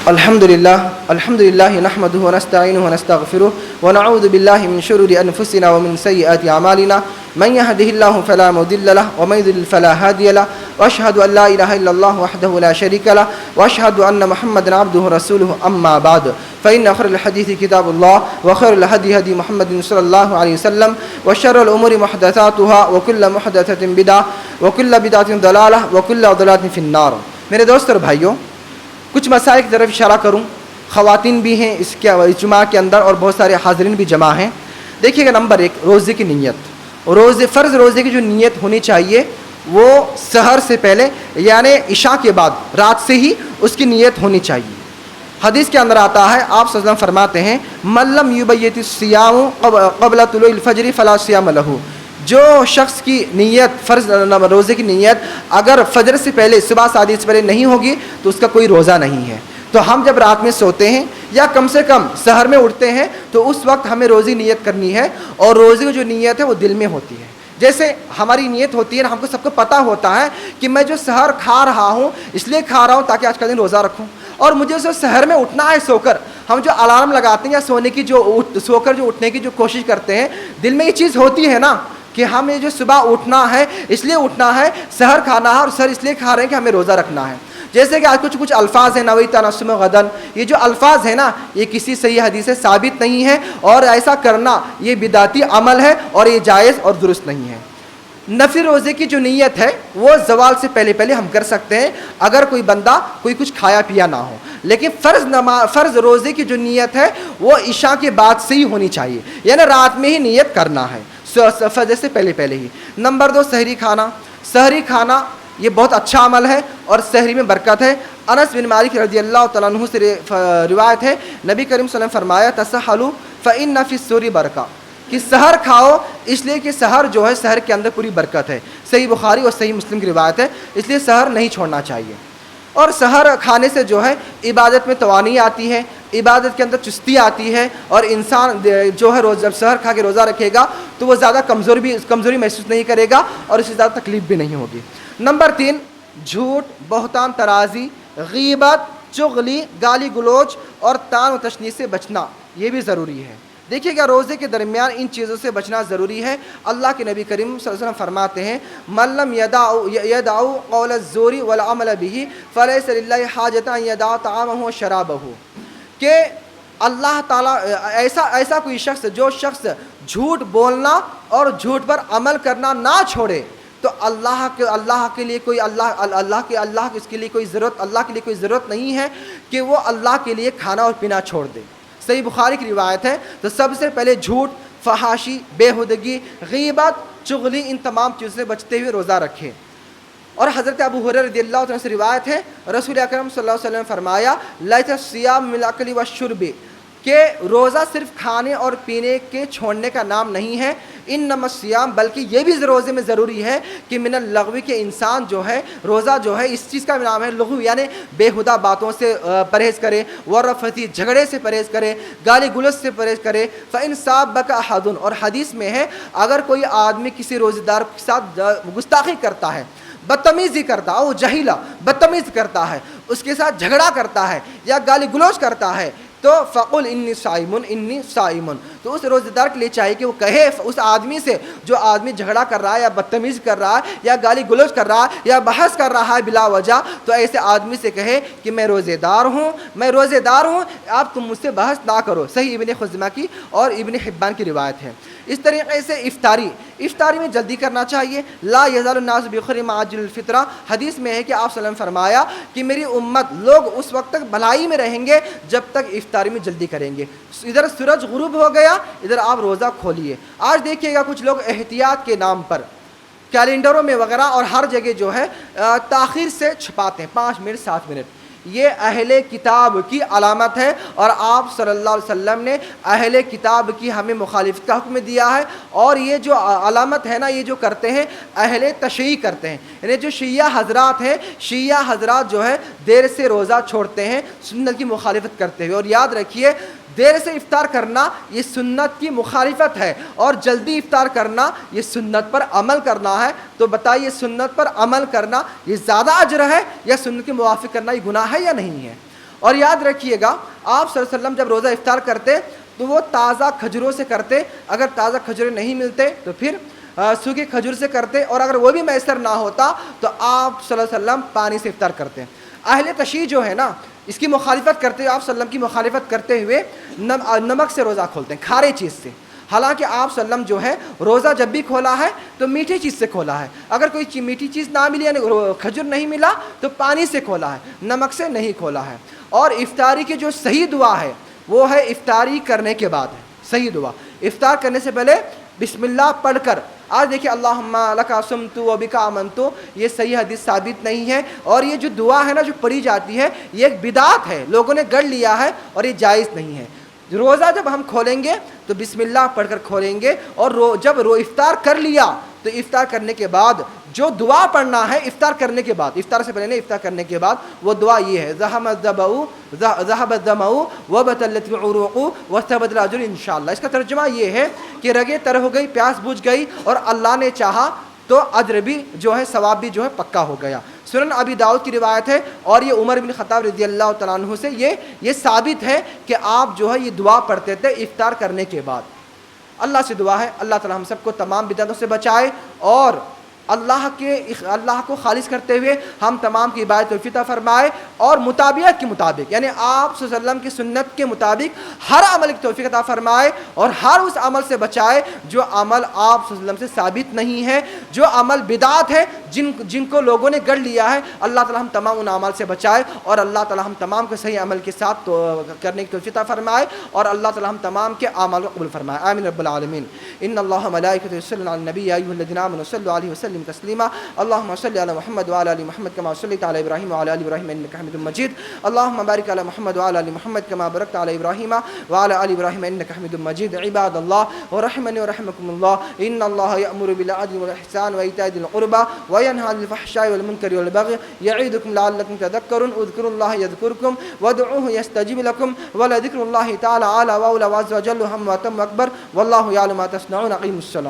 الحمد لله نحمده ونستعينه ونستغفره ونعوذ بالله من شرور أنفسنا ومن سيئات أعمالنا, من يهده الله فلا مضل له ومن يضلل فلا هادي له, وأشهد أن لا إله إلا الله وحده لا شريك له, وأشهد أن محمدا عبده ورسوله. أما بعد, فإن خير الحديث كتاب الله, وخير الهدي هدي محمد صلى الله عليه وسلم, وشر الأمور محدثاتها, وكل محدثة بدعة, وكل بدعة ضلالة, وكل ضلالة في النار. میرے دوست اور بھائیوں, کچھ مسائل کی طرف اشارہ کروں. خواتین بھی ہیں اس کے اجتماع کے اندر اور بہت سارے حاضرین بھی جمع ہیں. دیکھیے گا, نمبر 1, روزے کی نیت. فرض روزے کی جو نیت ہونی چاہیے وہ سحر سے پہلے یعنی عشاء کے بعد, رات سے ہی اس کی نیت ہونی چاہیے. حدیث کے اندر آتا ہے, آپ صلی اللہ علیہ وسلم فرماتے ہیں, من لم یبیت الصیام قبل طلوع الفجر فلا صیام لہ. جو شخص کی نیت, فرض روزے کی نیت اگر فجر سے پہلے, صبح شادی سے پہلے نہیں ہوگی تو اس کا کوئی روزہ نہیں ہے. تو ہم جب رات میں سوتے ہیں یا کم سے کم سحر میں اٹھتے ہیں تو اس وقت ہمیں روزی نیت کرنی ہے, اور روزے کی جو نیت ہے وہ دل میں ہوتی ہے. جیسے ہماری نیت ہوتی ہے نا, ہم کو سب کو پتہ ہوتا ہے کہ میں جو سحر کھا رہا ہوں اس لیے کھا رہا ہوں تاکہ آج کا دن روزہ رکھوں, اور مجھے اسے سحر میں اٹھنا ہے سو کر. ہم جو الارم لگاتے ہیں یا سونے کی سو کر جو اٹھنے کی جو کوشش کرتے ہیں, دل میں یہ چیز ہوتی ہے نا کہ ہمیں جو صبح اٹھنا ہے اس لیے اٹھنا ہے, سحر کھانا ہے, اور سحر اس لیے کھا رہے ہیں کہ ہمیں روزہ رکھنا ہے. جیسے کہ آج کچھ الفاظ ہیں, نویت نصوم غدن, یہ جو الفاظ ہیں نا یہ کسی صحیح حدیث سے ثابت نہیں ہے, اور ایسا کرنا یہ بدعتی عمل ہے اور یہ جائز اور درست نہیں ہے. نفل روزے کی جو نیت ہے وہ زوال سے پہلے ہم کر سکتے ہیں اگر کوئی بندہ کوئی کچھ کھایا پیا نہ ہو, لیکن فرض روزے کی جو نیت ہے وہ عشاء کے بعد سے ہی ہونی چاہیے, یعنی رات میں ہی نیت کرنا ہے, فجر سے پہلے ہی. نمبر 2, سحری کھانا. سحری کھانا یہ بہت اچھا عمل ہے اور سحری میں برکت ہے. انس بن مالک رضی اللہ تعالیٰ عنہ سے روایت ہے, نبی کریم صلی اللہ علیہ وسلم فرمایا, تسحلوا فإن فی السحور برکہ, کہ سحر کھاؤ اس لیے کہ سحر جو ہے سحر کے اندر پوری برکت ہے. صحیح بخاری اور صحیح مسلم کی روایت ہے, اس لیے سحر نہیں چھوڑنا چاہیے. اور سحر کھانے سے جو ہے عبادت میں توانائی آتی ہے, عبادت کے اندر چستی آتی ہے, اور انسان جو ہے جب سحر کھا کے روزہ رکھے گا تو وہ زیادہ کمزوری محسوس نہیں کرے گا اور اس سے زیادہ تکلیف بھی نہیں ہوگی. نمبر 3, جھوٹ, بہتان ترازی, غیبت, چغلی, گالی گلوچ اور طعن و تشنیع سے بچنا, یہ بھی ضروری ہے. دیکھیے گا روزے کے درمیان ان چیزوں سے بچنا ضروری ہے۔ اللہ کے نبی کریم صلی اللہ علیہ وسلم فرماتے ہیں من لم یدع قول الزور والعمل به فلیس للہ حاجۃ ان یدع طعامہ وشرابہ، کہ اللہ تعالیٰ ایسا کوئی شخص جو شخص جھوٹ بولنا اور جھوٹ پر عمل کرنا نہ چھوڑے تو اللہ کے لیے کوئی اس کے لیے کوئی ضرورت اللہ کے لیے کوئی ضرورت نہیں ہے کہ وہ اللہ کے لیے کھانا اور پینا چھوڑ دے۔ صحیح بخاری کی روایت ہے۔ تو سب سے پہلے جھوٹ، فحاشی، بےہودگی، غیبت، چغلی، ان تمام چیزوں سے بچتے ہوئے روزہ رکھے۔ اور حضرت ابو ہریرہ رضی اللہ عنہ سے روایت ہے، رسول اکرم صلی اللہ علیہ وسلم نے فرمایا لیس الصیام من الاکل والشرب، کہ روزہ صرف کھانے اور پینے کے چھوڑنے کا نام نہیں ہے، انما الصیام، بلکہ یہ بھی روزے میں ضروری ہے کہ من اللغو، کہ انسان جو ہے روزہ جو ہے اس چیز کا نام ہے لغو، یعنی بےہودہ باتوں سے پرہیز کرے، ورفثی، جھگڑے سے پرہیز کرے، گالی گلوچ سے پرہیز کرے، فإن صابک احد، اور حدیث میں ہے اگر کوئی آدمی کسی روزہ دار کے ساتھ گستاخی کرتا ہے، بدتمیزی کرتا ہے، وہ جہیلا بدتمیز کرتا ہے، اس کے ساتھ جھگڑا کرتا ہے یا گالی گلوچ کرتا ہے، تو فقل انی صائم، تو اس روزہ دار کے لیے چاہیے کہ وہ کہے اس آدمی سے جو آدمی جھگڑا کر رہا ہے یا بدتمیز کر رہا ہے یا گالی گلوچ کر رہا ہے یا بحث کر رہا ہے بلا وجہ، تو ایسے آدمی سے کہے کہ میں روزے دار ہوں، آپ تم مجھ سے بحث نہ کرو۔ صحیح ابن خزیمہ کی اور ابن حبان کی روایت ہے۔ اس طریقے سے افطاری میں جلدی کرنا چاہیے۔ لا یزال الناس بخیر ما عجل الفطرہ، حدیث میں ہے کہ آپ صلی اللہ علیہ وسلم فرمایا کہ میری امت لوگ اس وقت تک بھلائی میں رہیں گے جب تک افطاری میں جلدی کریں گے۔ ادھر سورج غروب ہو گیا، ادھر آپ روزہ کھولیے۔ آج دیکھیے گا کچھ لوگ احتیاط کے نام پر کیلنڈروں میں وغیرہ اور ہر جگہ جو ہے تاخیر سے چھپاتے ہیں، 5 منٹ 7 منٹ، یہ اہل کتاب کی علامت ہے، اور آپ صلی اللہ علیہ وسلم نے اہل کتاب کی ہمیں مخالفت کا حکم دیا ہے۔ اور یہ جو علامت ہے نا، یہ جو کرتے ہیں اہل تشیع کرتے ہیں، یعنی جو شیعہ حضرات ہیں، شیعہ حضرات جو ہے دیر سے روزہ چھوڑتے ہیں سنت کی مخالفت کرتے ہوئے۔ اور یاد رکھیے دیر سے افطار کرنا یہ سنت کی مخالفت ہے، اور جلدی افطار کرنا یہ سنت پر عمل کرنا ہے۔ تو بتائیے سنت پر عمل کرنا یہ زیادہ اجر ہے یا سنت کے موافق کرنا یہ گناہ ہے یا نہیں ہے؟ اور یاد رکھیے گا آپ صلی اللہ علیہ وسلم جب روزہ افطار کرتے تو وہ تازہ کھجوروں سے کرتے، اگر تازہ کھجوریں نہیں ملتے تو پھر سوکھے کھجور سے کرتے، اور اگر وہ بھی میسر نہ ہوتا تو آپ صلی اللہ علیہ وسلم پانی سے افطار کرتے۔ اہل تشیع جو ہے نا، اس کی مخالفت کرتے ہوئے آپ صلی اللہ علیہ وسلم کی مخالفت کرتے ہوئے نمک سے روزہ کھولتے ہیں، کھارے چیز سے، حالانکہ آپ صلی اللہ علیہ وسلم جو ہے روزہ جب بھی کھولا ہے تو میٹھی چیز سے کھولا ہے۔ اگر کوئی میٹھی چیز نہ ملی یعنی کھجور نہیں ملا تو پانی سے کھولا ہے، نمک سے نہیں کھولا ہے۔ اور افطاری کی جو صحیح دعا ہے وہ ہے افطاری کرنے کے بعد ہے، صحیح دعا افطار کرنے سے پہلے بسم اللہ پڑھ کر۔ آج دیکھیں اللہم لک صمت و بک آمنت، یہ صحیح حدیث ثابت نہیں ہے، اور یہ جو دعا ہے نا جو پڑھی جاتی ہے یہ ایک بدعت ہے، لوگوں نے گڑھ لیا ہے اور یہ جائز نہیں ہے۔ روزہ جب ہم کھولیں گے تو بسم اللہ پڑھ کر کھولیں گے، اور جب افطار کر لیا تو افطار کرنے کے بعد جو دعا پڑھنا ہے افطار کرنے کے بعد، افطار سے پہلے نہیں، افطار کرنے کے بعد وہ دعا یہ ہے ذهب الظمأ وابتلت العروق واستبد الاجر انشاءاللہ۔ اس کا ترجمہ یہ ہے کہ رگیں تر ہو گئی، پیاس بجھ گئی، اور اللہ نے چاہا تو اجر بھی جو ہے ثواب بھی جو ہے پکا ہو گیا۔ سنن ابی داؤد کی روایت ہے، اور یہ عمر بن خطاب رضی اللہ تعالیٰ عنہ سے یہ ثابت ہے کہ آپ جو ہے یہ دعا پڑھتے تھے افطار کرنے کے بعد۔ اللہ سے دعا ہے اللہ تعالیٰ ہم سب کو تمام بدعتوں سے بچائے، اور اللہ کو خالص کرتے ہوئے ہم تمام کی عبادت توفیق عطا فرمائے، اور مطابقت کے مطابق یعنی آپ صلی اللہ علیہ وسلم کی سنت کے مطابق ہر عمل کی توفیق عطا فرمائے، اور ہر اس عمل سے بچائے جو عمل آپ صلی اللہ علیہ وسلم سے ثابت نہیں ہے، جو عمل بدعت ہے، جن کو لوگوں نے گڑھ لیا ہے۔ اللہ تعالیٰ ہم تمام ان عمل سے بچائے، اور اللہ تعالیٰ ہم تمام کو صحیح عمل کے ساتھ کرنے کی توفیق عطا فرمائے، اور اللہ تعالیٰ ہم تمام کے اعمال کو قبول فرمائے، آمین رب العالمین۔ ان اللہ ملائکۃ یصلون علی النبی یا ایھا الذین آمنوا صلوا علیہ وسلم تسلیما، اللهم صل على محمد وعلى ال محمد كما صليت على ابراهيم وعلى ال ابراهيم انك حميد مجيد، اللهم بارك على محمد وعلى ال محمد كما باركت على ابراهيم وعلى ال ابراهيم انك حميد مجيد۔ عباد الله ورحمني ورحمكم الله، ان الله يأمر بالعدل والاحسان وايتاء ذي القربى وينهى عن الفحشاء والمنكر والبغي يعظكم لعلكم تذكرون، اذكروا الله يذكركم وادعوه يستجب لكم ولذكر الله تعالى اعلى واولى وعز وجل هم واتم اكبر، والله يعلم ما تصنعون، اقيموا الصلاة۔